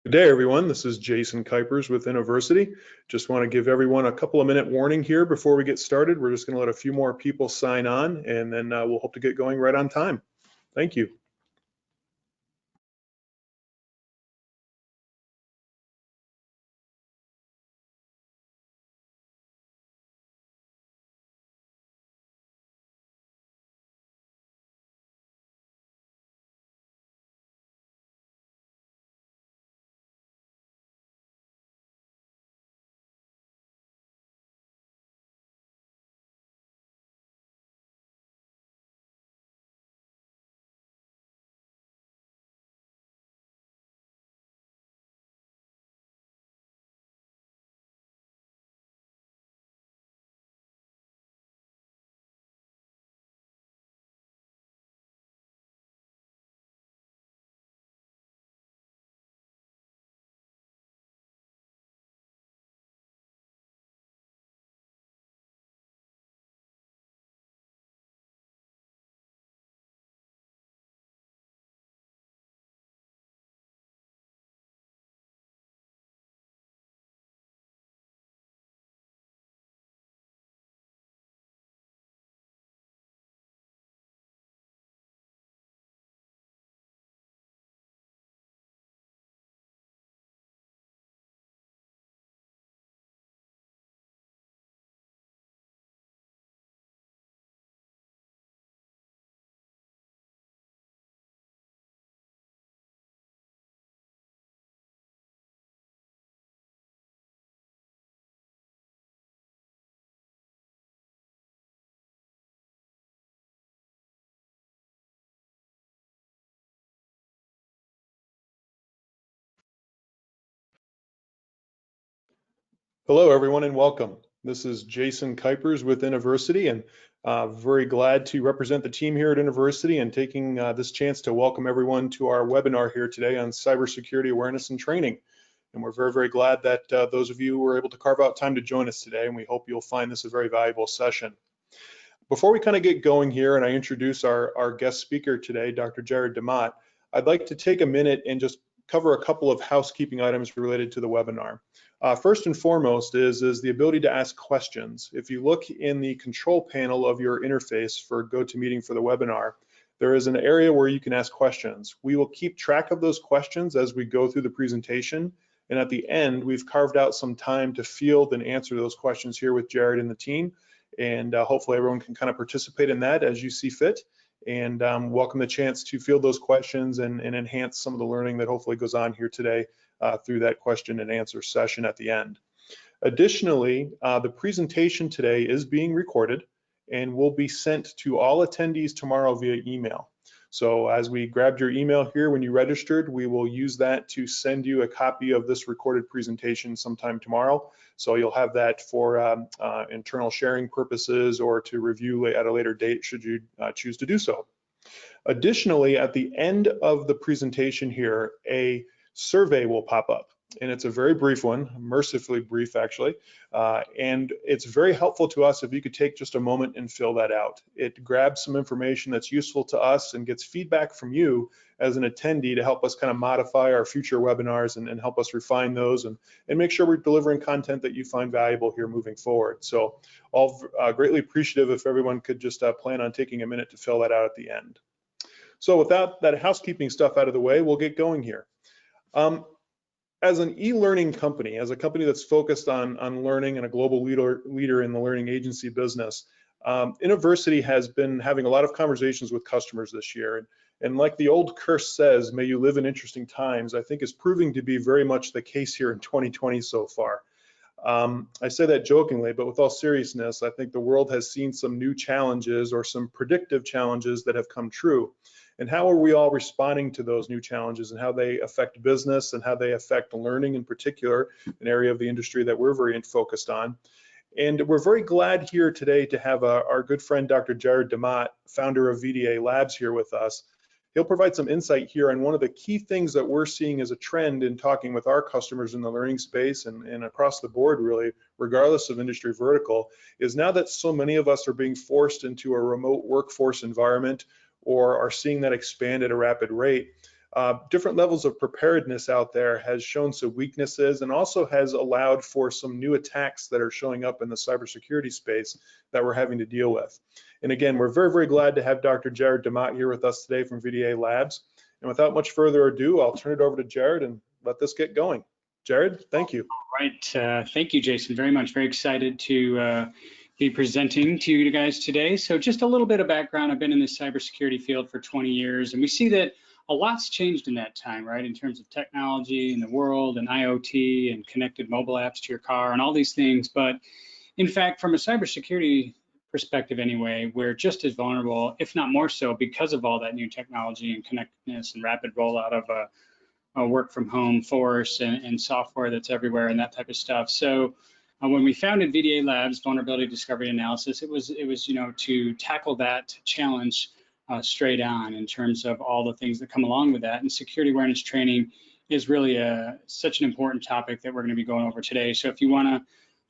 Good day, everyone. This is Jason Kuipers with Inno-Versity. Just want to give everyone a couple of minute warning here before we get started. We're just going to let a few more people sign on, and then we'll hope to get going right on time. Thank you. Hello, everyone, and welcome. This is Jason Kuipers with Inno-Versity, and very glad to represent the team here at Inno-Versity and taking this chance to welcome everyone to our webinar here today on cybersecurity awareness and training. And we're very, very glad that those of you were able to carve out time to join us today, and we hope you'll find this a very valuable session. Before we kind of get going here and I introduce our guest speaker today, Dr. Jared DeMott, I'd like to take a minute and just cover a couple of housekeeping items related to the webinar. First and foremost is the ability to ask questions. If you look in the control panel of your interface for GoToMeeting for the webinar, there is an area where you can ask questions. We will keep track of those questions as we go through the presentation. And at the end, we've carved out some time to field and answer those questions here with Jared and the team. And hopefully everyone can kind of participate in that as you see fit, and welcome the chance to field those questions and enhance some of the learning that hopefully goes on here today through that question and answer session at the end. Additionally, the presentation today is being recorded and will be sent to all attendees tomorrow via email. So as we grabbed your email here when you registered, we will use that to send you a copy of this recorded presentation sometime tomorrow. So you'll have that for internal sharing purposes or to review at a later date should you choose to do so. Additionally, at the end of the presentation here, a survey will pop up, and it's a very brief one, mercifully brief actually, and it's very helpful to us if you could take just a moment and fill that out. It grabs some information that's useful to us and gets feedback from you as an attendee to help us kind of modify our future webinars and help us refine those and make sure we're delivering content that you find valuable here moving forward. So all greatly appreciative if everyone could just plan on taking a minute to fill that out at the end. So without that housekeeping stuff out of the way, we'll get going here. As an e-learning company, as a company that's focused on learning and a global leader in the learning agency business, Inno-Versity has been having a lot of conversations with customers this year. And like the old curse says, may you live in interesting times, I think is proving to be very much the case here in 2020 so far. I say that jokingly, but with all seriousness, I think the world has seen some new challenges or some predictive challenges that have come true. And how are we all responding to those new challenges and how they affect business and how they affect learning in particular, an area of the industry that we're very focused on. And we're very glad here today to have our good friend, Dr. Jared DeMott, founder of VDA Labs, here with us. He'll provide some insight here on one of the key things that we're seeing as a trend in talking with our customers in the learning space and across the board, really, regardless of industry vertical, is now that so many of us are being forced into a remote workforce environment or are seeing that expand at a rapid rate, different levels of preparedness out there has shown some weaknesses and also has allowed for some new attacks that are showing up in the cybersecurity space that we're having to deal with. And again, we're very, very glad to have Dr. Jared DeMott here with us today from VDA Labs. And without much further ado, I'll turn it over to Jared and let this get going. Jared, thank you. All right, thank you, Jason, very much. Very excited to be presenting to you guys today. So just a little bit of background. I've been in the cybersecurity field for 20 years, and we see that a lot's changed in that time, right? In terms of technology in the world and IoT and connected mobile apps to your car and all these things. But in fact, from a cybersecurity perspective anyway, we're just as vulnerable, if not more so, because of all that new technology and connectedness and rapid rollout of a work from home force and software that's everywhere and that type of stuff. So when we founded VDA Labs, Vulnerability Discovery Analysis, it was to tackle that challenge straight on in terms of all the things that come along with that. And security awareness training is really such an important topic that we're going to be going over today. So if you want to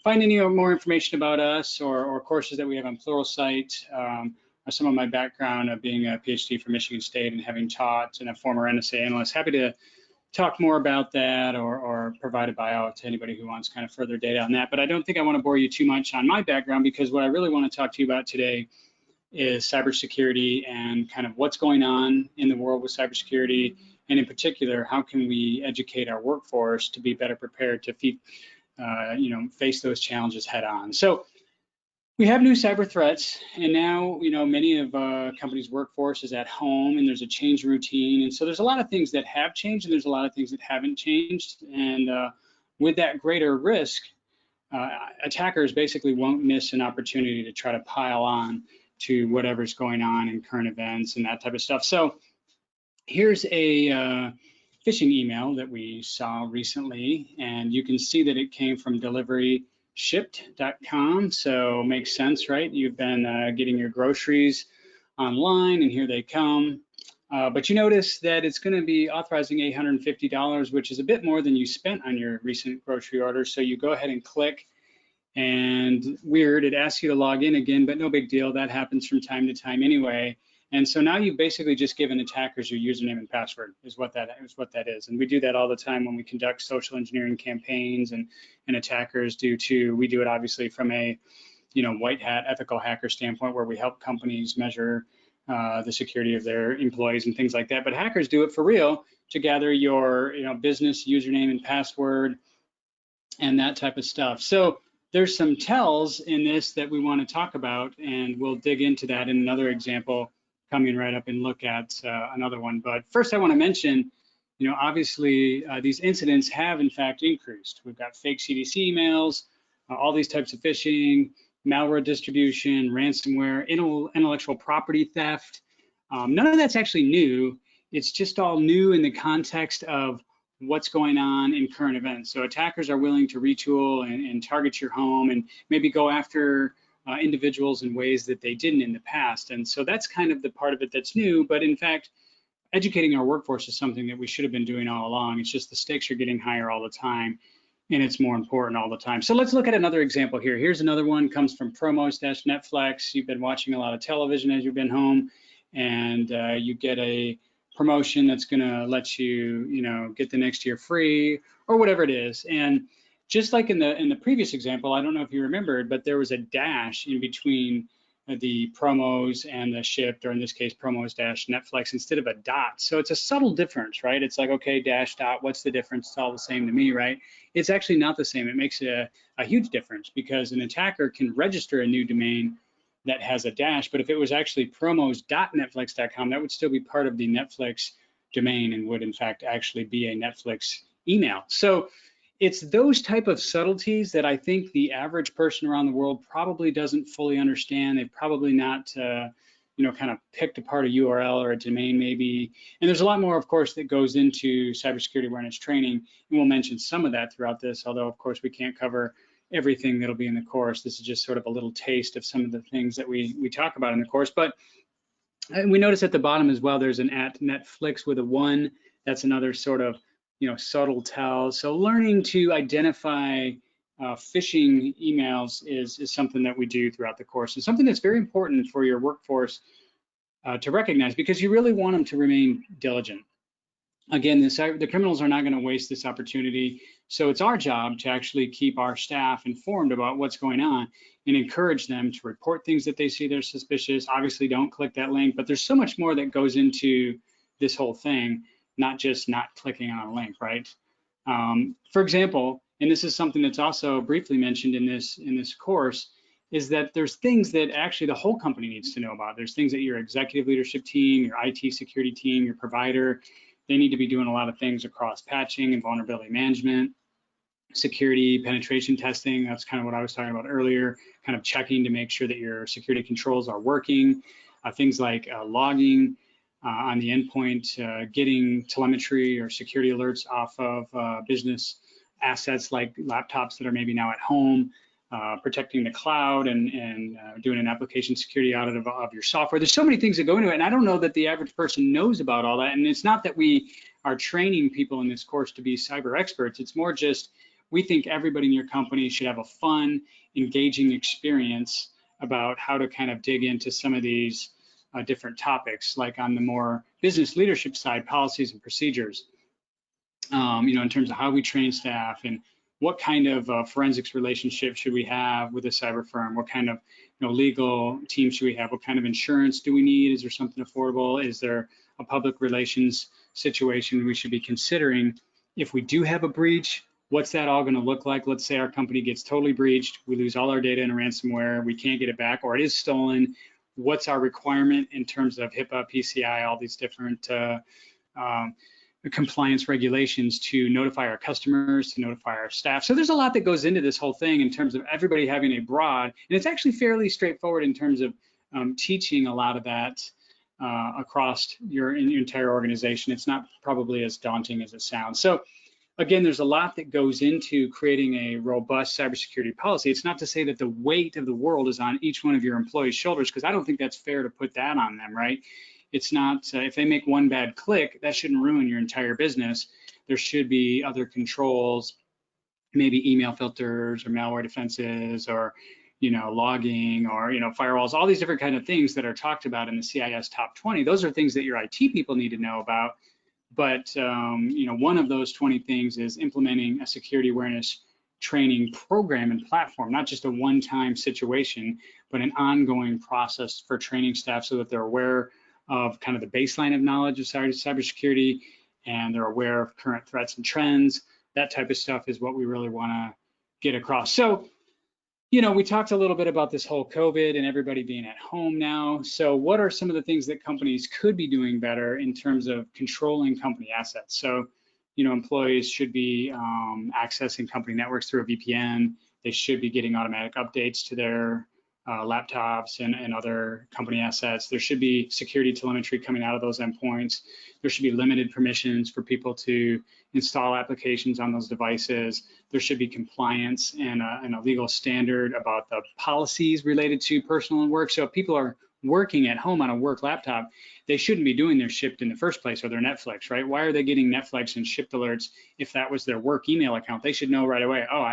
find any more information about us or courses that we have on Pluralsight, some of my background of being a PhD from Michigan State and having taught and a former NSA analyst, happy to talk more about that or provide a bio to anybody who wants kind of further data on that. But I don't think I want to bore you too much on my background, because what I really want to talk to you about today is cybersecurity and kind of what's going on in the world with cybersecurity, and in particular, how can we educate our workforce to be better prepared to face those challenges head on. So we have new cyber threats, and now many of companies' workforce is at home, and there's a change routine, and so there's a lot of things that have changed, and there's a lot of things that haven't changed. And with that greater risk, attackers basically won't miss an opportunity to try to pile on to whatever's going on in current events and that type of stuff. So here's a phishing email that we saw recently, and you can see that it came from deliveryshipped.com. So makes sense, right? You've been getting your groceries online, and here they come. But you notice that it's going to be authorizing $850, which is a bit more than you spent on your recent grocery order. So you go ahead and click, and weird, it asks you to log in again, but no big deal. That happens from time to time anyway. And so now you've basically just given attackers your username and password is what that is. And we do that all the time when we conduct social engineering campaigns, and attackers do too. We do it obviously from a white hat ethical hacker standpoint, where we help companies measure the security of their employees and things like that. But hackers do it for real to gather your business username and password and that type of stuff. So there's some tells in this that we want to talk about, and we'll dig into that in another example coming right up and look at another one. But first I want to mention, obviously these incidents have in fact increased. We've got fake CDC emails, all these types of phishing, malware distribution, ransomware, intellectual property theft. None of that's actually new. It's just all new in the context of what's going on in current events. So attackers are willing to retool and target your home and maybe go after individuals in ways that they didn't in the past. And so that's kind of the part of it that's new. But in fact, educating our workforce is something that we should have been doing all along. It's just the stakes are getting higher all the time, and it's more important all the time. So let's look at another example here. Here's another one, comes from promos-Netflix. You've been watching a lot of television as you've been home, and you get a promotion that's going to let you, get the next year free or whatever it is. And just like in the previous example, I don't know if you remembered, but there was a dash in between the promos and the shipped, or in this case, promos-Netflix instead of a dot. So it's a subtle difference, right? It's like, okay, dash dot, what's the difference? It's all the same to me, right? It's actually not the same. It makes a huge difference, because an attacker can register a new domain that has a dash, but if it was actually promos.netflix.com, that would still be part of the Netflix domain and would in fact actually be a Netflix email. So it's those type of subtleties that I think the average person around the world probably doesn't fully understand. They've probably not, kind of picked apart a URL or a domain maybe. And there's a lot more, of course, that goes into cybersecurity awareness training. And we'll mention some of that throughout this, although of course we can't cover everything that'll be in the course. This is just sort of a little taste of some of the things that we talk about in the course. But we notice at the bottom as well, there's an @Netflix with a 1. That's another sort of subtle tell. So learning to identify phishing emails is something that we do throughout the course, and something that's very important for your workforce to recognize, because you really want them to remain diligent. again, the criminals are not going to waste this opportunity. So it's our job to actually keep our staff informed about what's going on and encourage them to report things that they see they're suspicious. Obviously, don't click that link, but there's so much more that goes into this whole thing, not just not clicking on a link, right? For example, and this is something that's also briefly mentioned in this course, is that there's things that actually the whole company needs to know about. There's things that your executive leadership team, your IT security team, your provider, they need to be doing a lot of things across patching and vulnerability management, security, penetration testing. That's kind of what I was talking about earlier, kind of checking to make sure that your security controls are working. Things like logging on the endpoint, getting telemetry or security alerts off of business assets like laptops that are maybe now at home, protecting the cloud and doing an application security audit of your software. There's so many things that go into it, and I don't know that the average person knows about all that. And it's not that we are training people in this course to be cyber experts. It's more just we think everybody in your company should have a fun, engaging experience about how to kind of dig into some of these different topics, like on the more business leadership side, policies and procedures. In terms of how we train staff and what kind of forensics relationship should we have with a cyber firm? What kind of legal team should we have? What kind of insurance do we need? Is there something affordable? Is there a public relations situation we should be considering? If we do have a breach, what's that all going to look like? Let's say our company gets totally breached. We lose all our data in a ransomware. We can't get it back, or it is stolen. What's our requirement in terms of HIPAA, PCI, all these different compliance regulations to notify our customers, to notify our staff. So there's a lot that goes into this whole thing in terms of everybody having a broad, and it's actually fairly straightforward in terms of teaching a lot of that across your entire organization. It's not probably as daunting as it sounds. So again, there's a lot that goes into creating a robust cybersecurity policy. It's not to say that the weight of the world is on each one of your employees' shoulders, because I don't think that's fair to put that on them, right? It's not, if they make one bad click, that shouldn't ruin your entire business. There should be other controls, maybe email filters or malware defenses or, logging or, firewalls, all these different kind of things that are talked about in the CIS top 20. Those are things that your IT people need to know about. But, one of those 20 things is implementing a security awareness training program and platform, not just a one-time situation, but an ongoing process for training staff so that they're aware of kind of the baseline of knowledge of cybersecurity, and they're aware of current threats and trends. That type of stuff is what we really want to get across. So, we talked a little bit about this whole COVID and everybody being at home now. So what are some of the things that companies could be doing better in terms of controlling company assets? So, employees should be accessing company networks through a VPN. They should be getting automatic updates to their laptops and other company assets. There should be security telemetry coming out of those endpoints. There should be limited permissions for people to install applications on those devices. There should be compliance and a legal standard about the policies related to personal and work. So if people are working at home on a work laptop, they shouldn't be doing their Shipt in the first place, or their Netflix, right? Why are they getting Netflix and Shipt alerts if that was their work email account? They should know right away, oh,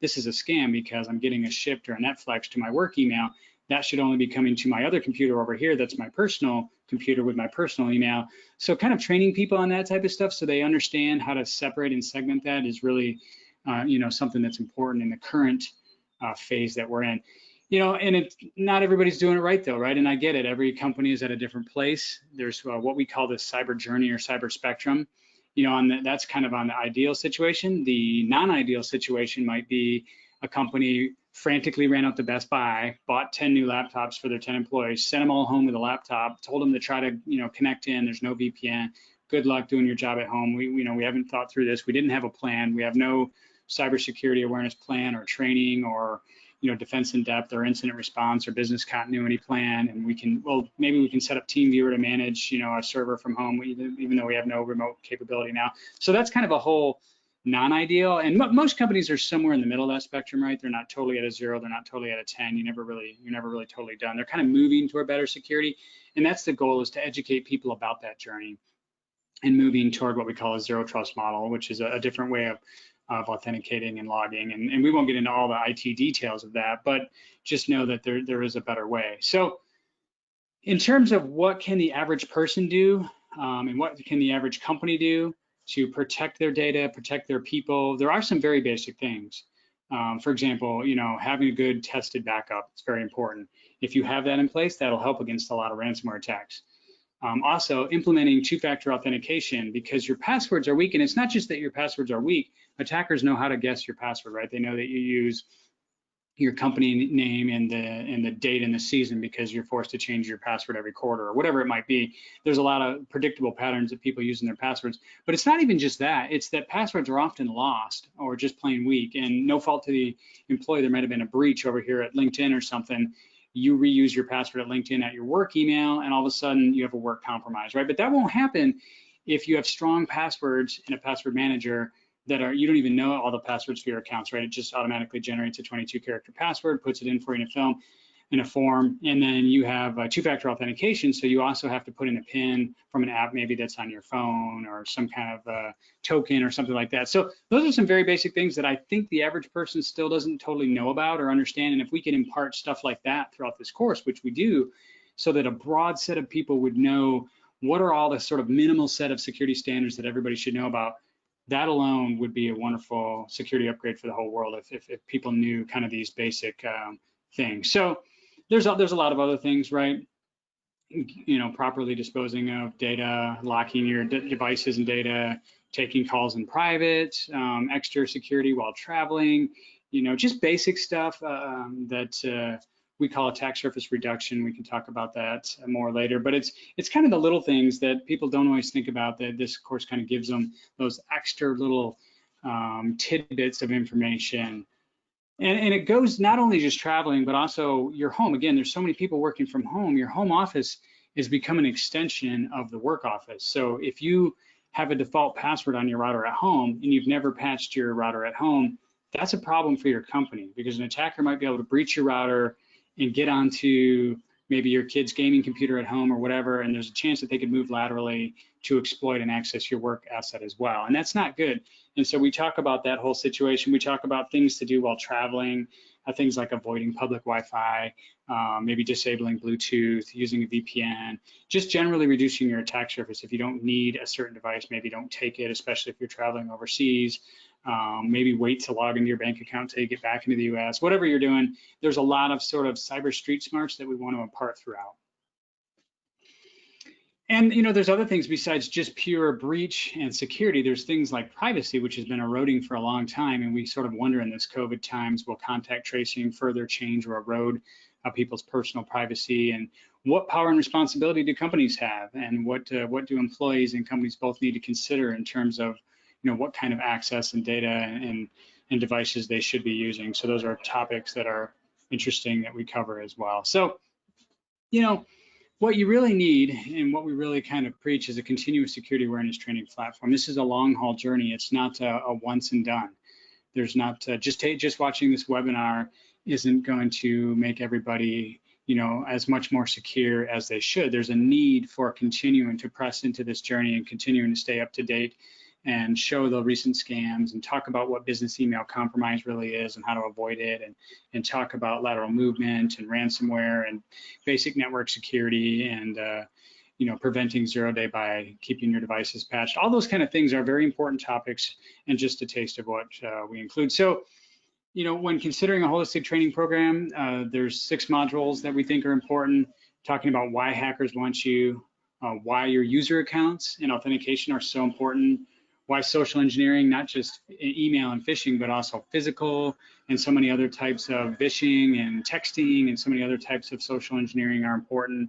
this is a scam because I'm getting a Shipt or a Netflix to my work email. That should only be coming to my other computer over here. That's my personal computer with my personal email. So kind of training people on that type of stuff so they understand how to separate and segment that is really, something that's important in the current phase that we're in. And not everybody's doing it right though, right? And I get it. Every company is at a different place. There's what we call the cyber journey or cyber spectrum. That's kind of on the ideal situation. The non-ideal situation might be a company frantically ran out to Best Buy, bought 10 new laptops for their 10 employees, sent them all home with a laptop, told them to try to, connect in. There's no VPN. Good luck doing your job at home. We haven't thought through this. We didn't have a plan. We have no cybersecurity awareness plan or training or defense in depth or incident response or business continuity plan. And maybe we can set up TeamViewer to manage, a server from home, even though we have no remote capability now. So that's kind of a whole non-ideal. And most companies are somewhere in the middle of that spectrum, right? They're not totally at a 0. They're not totally at a 10. You're never really totally done. They're kind of moving toward better security. And that's the goal, is to educate people about that journey and moving toward what we call a zero trust model, which is a different way of authenticating and logging. And we won't get into all the IT details of that, but just know that there is a better way. So in terms of what can the average person do, and what can the average company do to protect their data, protect their people. There are some very basic things. For example, having a good tested backup is very important. If you have that in place, that'll help against a lot of ransomware attacks. Also, implementing two-factor authentication, because your passwords are weak, and it's not just that your passwords are weak. Attackers know how to guess your password, right? They know that you use your company name and the date and the season because you're forced to change your password every quarter or whatever it might be. There's a lot of predictable patterns that people use in their passwords, but it's not even just that. It's that passwords are often lost or just plain weak, and no fault to the employee. There might have been a breach over here at LinkedIn or something. You reuse your password at LinkedIn at your work email, and all of a sudden you have a work compromise, right? But that won't happen if you have strong passwords in a password manager that you don't even know all the passwords for your accounts, right? It just automatically generates a 22-character password, puts it in for you in a form, and then you have two-factor authentication. So you also have to put in a PIN from an app maybe that's on your phone or some kind of token or something like that. So those are some very basic things that I think the average person still doesn't totally know about or understand. And if we can impart stuff like that throughout this course, which we do, so that a broad set of people would know what are all the sort of minimal set of security standards that everybody should know about, that alone would be a wonderful security upgrade for the whole world if people knew kind of these basic things. So there's a lot of other things, right? Properly disposing of data, locking your devices and data, taking calls in private, extra security while traveling, just basic stuff that we call attack surface reduction. We can talk about that more later, but it's kind of the little things that people don't always think about that this course kind of gives them, those extra little tidbits of information. And it goes not only just traveling, but also your home. Again, there's so many people working from home. Your home office is become an extension of the work office. So if you have a default password on your router at home and you've never patched your router at home, that's a problem for your company, because an attacker might be able to breach your router and get onto maybe your kid's gaming computer at home or whatever, and there's a chance that they could move laterally to exploit and access your work asset as well. And that's not good. And so we talk about that whole situation. We talk about things to do while traveling, things like avoiding public Wi-Fi, maybe disabling Bluetooth, using a VPN, just generally reducing your attack surface. If you don't need a certain device, maybe don't take it, especially if you're traveling overseas. Maybe wait to log into your bank account till you get back into the US. Whatever you're doing, there's a lot of sort of cyber street smarts that we want to impart throughout. And there's other things besides just pure breach and security. There's things like privacy, which has been eroding for a long time, and we sort of wonder in this COVID times, will contact tracing further change or erode people's personal privacy? And what power and responsibility do companies have? And what do employees and companies both need to consider in terms of what kind of access and data and devices they should be using? So those are topics that are interesting that we cover as well. So, what you really need and what we really kind of preach is a continuous security awareness training platform. This is a long haul journey. It's not a once and done. There's not just watching this webinar isn't going to make everybody as much more secure as they should. There's a need for continuing to press into this journey and continuing to stay up to date and show the recent scams and talk about what business email compromise really is and how to avoid it, and talk about lateral movement and ransomware and basic network security and preventing 0-day by keeping your devices patched. All those kind of things are very important topics, and just a taste of what we include. So, when considering a holistic training program, there's 6 modules that we think are important, talking about why hackers want you, why your user accounts and authentication are so important, why social engineering, not just email and phishing, but also physical and so many other types of phishing and texting and so many other types of social engineering are important,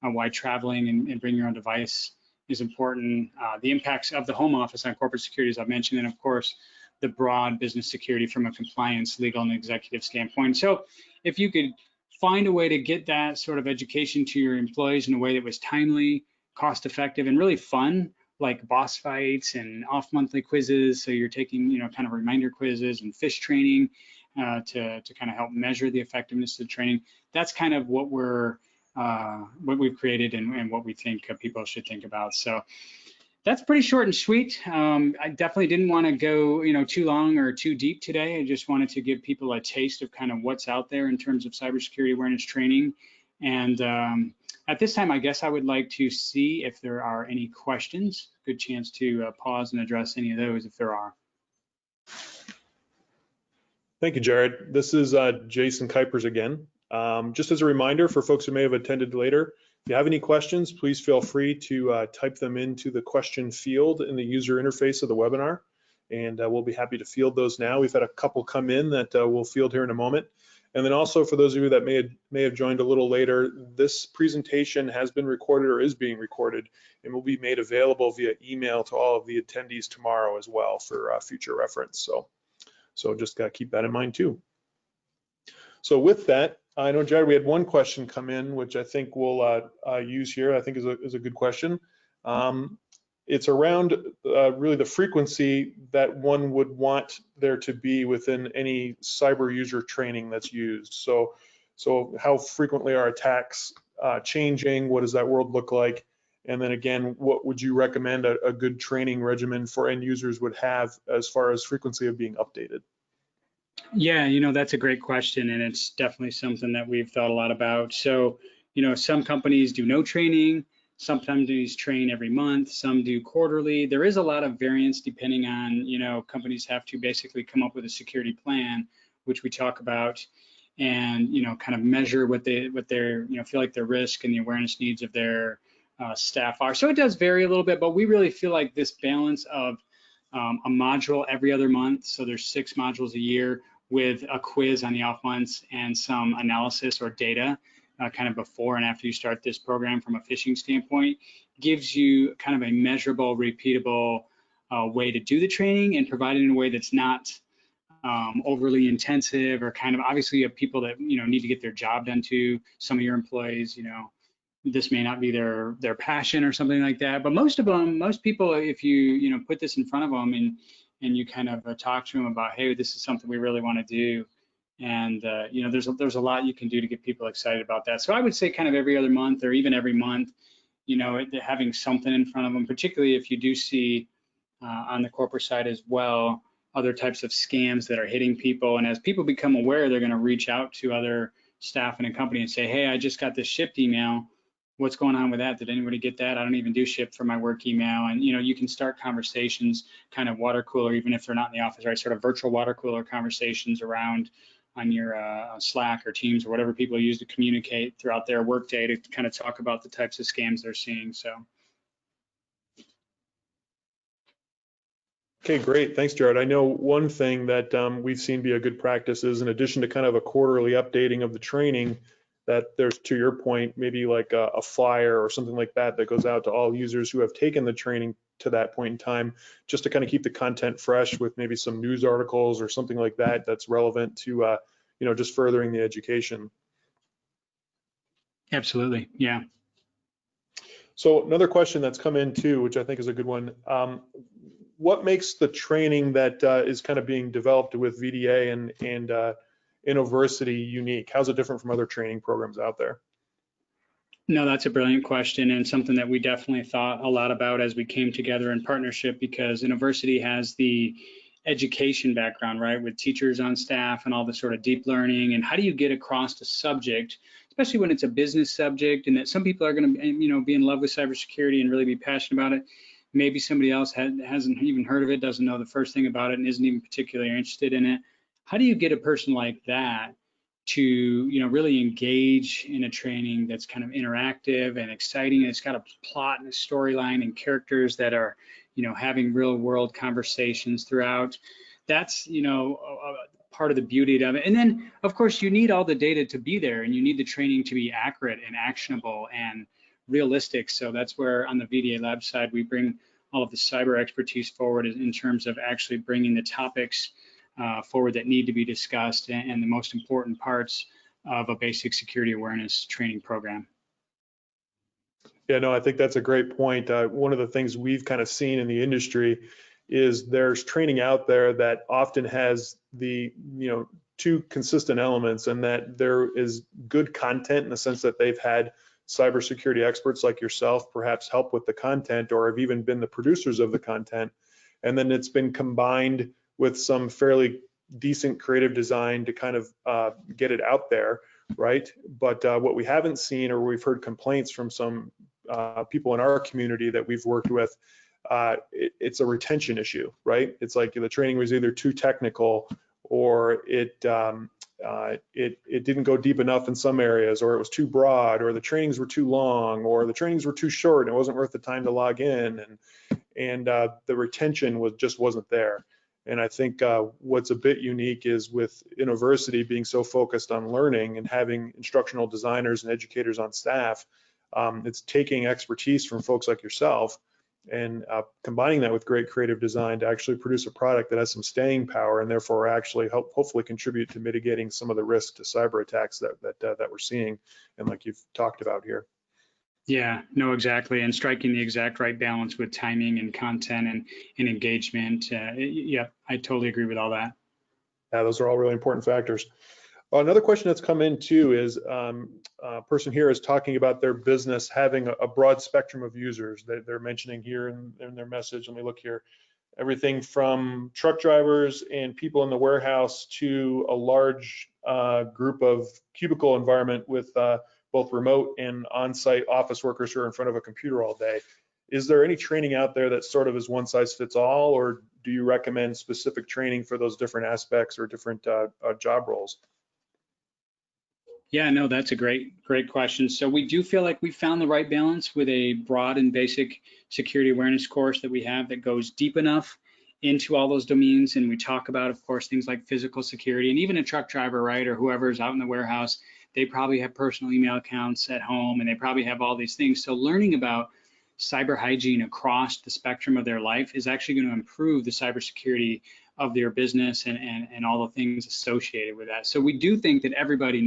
why traveling and bring your own device is important, the impacts of the home office on corporate security, as I mentioned, and of course, the broad business security from a compliance, legal, and executive standpoint. So if you could find a way to get that sort of education to your employees in a way that was timely, cost effective, and really fun, like boss fights and off monthly quizzes. So you're taking, kind of reminder quizzes and phish training to kind of help measure the effectiveness of the training. That's kind of what we've created and what we think people should think about. So that's pretty short and sweet. I definitely didn't want to go, too long or too deep today. I just wanted to give people a taste of kind of what's out there in terms of cybersecurity awareness training. And At this time, I guess I would like to see if there are any questions. Good chance to pause and address any of those if there are. Thank you, Jared. This is Jason Kuipers again. Just as a reminder for folks who may have attended later, if you have any questions, please feel free to type them into the question field in the user interface of the webinar, and we'll be happy to field those now. We've had a couple come in that we'll field here in a moment. And then also for those of you that may have joined a little later, this presentation has been recorded or is being recorded and will be made available via email to all of the attendees tomorrow as well for future reference. So just got to keep that in mind too. So with that, I know, Jared, we had one question come in, which I think we'll use here. I think is a good question. It's around really the frequency that one would want there to be within any cyber user training that's used. So how frequently are attacks changing? What does that world look like? And then again, what would you recommend a good training regimen for end users would have as far as frequency of being updated? Yeah, that's a great question, and it's definitely something that we've thought a lot about. So, some companies do no training, some companies train every month, some do quarterly. There is a lot of variance depending on, companies have to basically come up with a security plan, which we talk about, and, kind of measure what their, feel like their risk and the awareness needs of their staff are. So it does vary a little bit, but we really feel like this balance of a module every other month, so there's 6 modules a year with a quiz on the off months and some analysis or data kind of before and after you start this program from a phishing standpoint, gives you kind of a measurable, repeatable way to do the training and provide it in a way that's not overly intensive, or kind of, obviously you have people that need to get their job done too. Some of your employees, this may not be their passion or something like that, but most people, if you put this in front of them and you kind of talk to them about, hey, this is something we really want to do, and there's a lot you can do to get people excited about that. So I would say kind of every other month or even every month, having something in front of them, particularly if you do see on the corporate side as well other types of scams that are hitting people, and as people become aware, they're going to reach out to other staff in a company and say, hey, I just got this shipped email. What's going on with that? Did anybody get that? I don't even do ship for my work email. And you can start conversations, kind of water cooler, even if they're not in the office, right? Sort of virtual water cooler conversations around on your Slack or Teams or whatever people use to communicate throughout their workday to kind of talk about the types of scams they're seeing. So. Okay, great. Thanks, Jared. I know one thing that we've seen be a good practice is, in addition to kind of a quarterly updating of the training, that there's, to your point, maybe like a flyer or something like that that goes out to all users who have taken the training to that point in time, just to kind of keep the content fresh with maybe some news articles or something like that that's relevant to just furthering the education. Absolutely, yeah. So another question that's come in too, which I think is a good one. What makes the training that is kind of being developed with VDA and Inno-Versity unique? How's it different from other training programs out there? No, that's a brilliant question, and something that we definitely thought a lot about as we came together in partnership, because Inno-Versity has the education background, right, with teachers on staff and all the sort of deep learning, and how do you get across a subject, especially when it's a business subject, and that some people are going to be in love with cybersecurity and really be passionate about it. Maybe somebody else hasn't even heard of it, doesn't know the first thing about it, and isn't even particularly interested in it. How do you get a person like that to really engage in a training that's kind of interactive and exciting, and it's got a plot and a storyline and characters that are having real world conversations throughout? That's part of the beauty of it. And then of course you need all the data to be there, and you need the training to be accurate and actionable and realistic. So that's where on the VDA Lab side we bring all of the cyber expertise forward in terms of actually bringing the topics forward that need to be discussed, and the most important parts of a basic security awareness training program. Yeah, no, I think that's a great point. One of the things we've kind of seen in the industry is there's training out there that often has the two consistent elements, and that there is good content in the sense that they've had cybersecurity experts like yourself perhaps help with the content, or have even been the producers of the content, and then it's been combined with some fairly decent creative design to kind of get it out there, right? But what we haven't seen, or we've heard complaints from some people in our community that we've worked with, it's a retention issue, right? It's like the training was either too technical, or it didn't go deep enough in some areas, or it was too broad, or the trainings were too long, or the trainings were too short and it wasn't worth the time to log in, and the retention just wasn't there. And I think what's a bit unique is with Inno-Versity being so focused on learning and having instructional designers and educators on staff, it's taking expertise from folks like yourself and combining that with great creative design to actually produce a product that has some staying power, and therefore actually hopefully contribute to mitigating some of the risk to cyber attacks that we're seeing, and like you've talked about here. Yeah, no, exactly. And striking the exact right balance with timing and content and engagement. Yeah, I totally agree with all that. Yeah, those are all really important factors. Another question that's come in too is a person here is talking about their business having a broad spectrum of users that they're mentioning here in their message. Let me look here. Everything from truck drivers and people in the warehouse to a large group of cubicle environment with both remote and on-site office workers who are in front of a computer all day. Is there any training out there that sort of is one size fits all, or do you recommend specific training for those different aspects or different job roles? Yeah, no, that's a great question. So we do feel like we found the right balance with a broad and basic security awareness course that we have that goes deep enough into all those domains. And we talk about, of course, things like physical security, and even a truck driver, right, or whoever's out in the warehouse, they probably have personal email accounts at home, and they probably have all these things. So learning about cyber hygiene across the spectrum of their life is actually going to improve the cybersecurity of their business and all the things associated with that. So we do think that everybody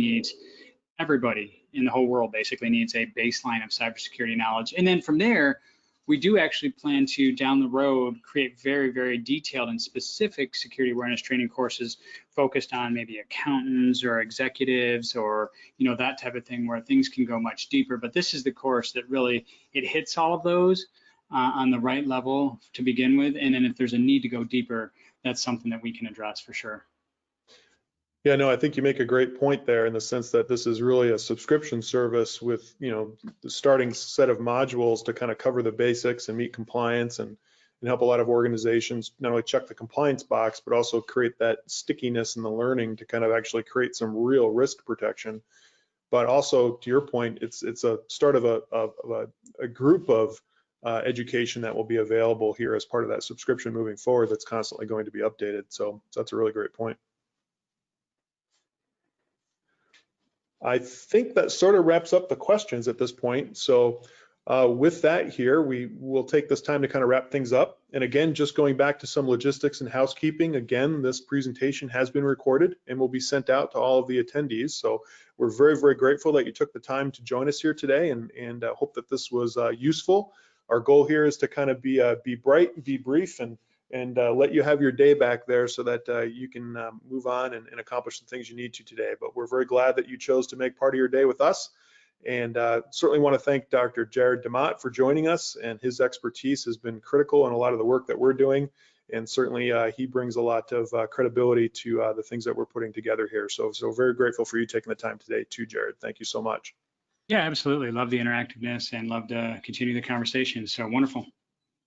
in the whole world basically needs a baseline of cybersecurity knowledge. And then from there, we do actually plan to, down the road, create very, very detailed and specific security awareness training courses focused on maybe accountants or executives, or that type of thing, where things can go much deeper. But this is the course that really, it hits all of those on the right level to begin with. And then if there's a need to go deeper, that's something that we can address for sure. Yeah, no, I think you make a great point there in the sense that this is really a subscription service with, the starting set of modules to kind of cover the basics and meet compliance and help a lot of organizations not only check the compliance box, but also create that stickiness in the learning to kind of actually create some real risk protection. But also, to your point, it's a start of a group of education that will be available here as part of that subscription moving forward that's constantly going to be updated. So that's a really great point. I think that sort of wraps up the questions at this point. So with that here, we will take this time to kind of wrap things up. And again, just going back to some logistics and housekeeping, again, this presentation has been recorded and will be sent out to all of the attendees. So we're very, very grateful that you took the time to join us here today, and hope that this was useful. Our goal here is to kind of be bright, be brief, and let you have your day back there so that you can move on and accomplish the things you need to today. But we're very glad that you chose to make part of your day with us. And certainly want to thank Dr. Jared DeMott for joining us, and his expertise has been critical in a lot of the work that we're doing. And certainly he brings a lot of credibility to the things that we're putting together here. So very grateful for you taking the time today too, Jared. Thank you so much. Yeah, absolutely. Love the interactiveness and love to continue the conversation. So wonderful.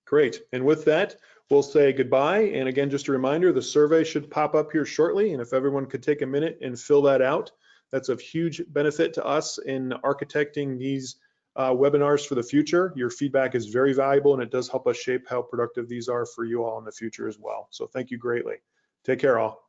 Great. And with that, we'll say goodbye. And again, just a reminder, the survey should pop up here shortly. And if everyone could take a minute and fill that out, that's of huge benefit to us in architecting these webinars for the future. Your feedback is very valuable, and it does help us shape how productive these are for you all in the future as well. So thank you greatly. Take care all.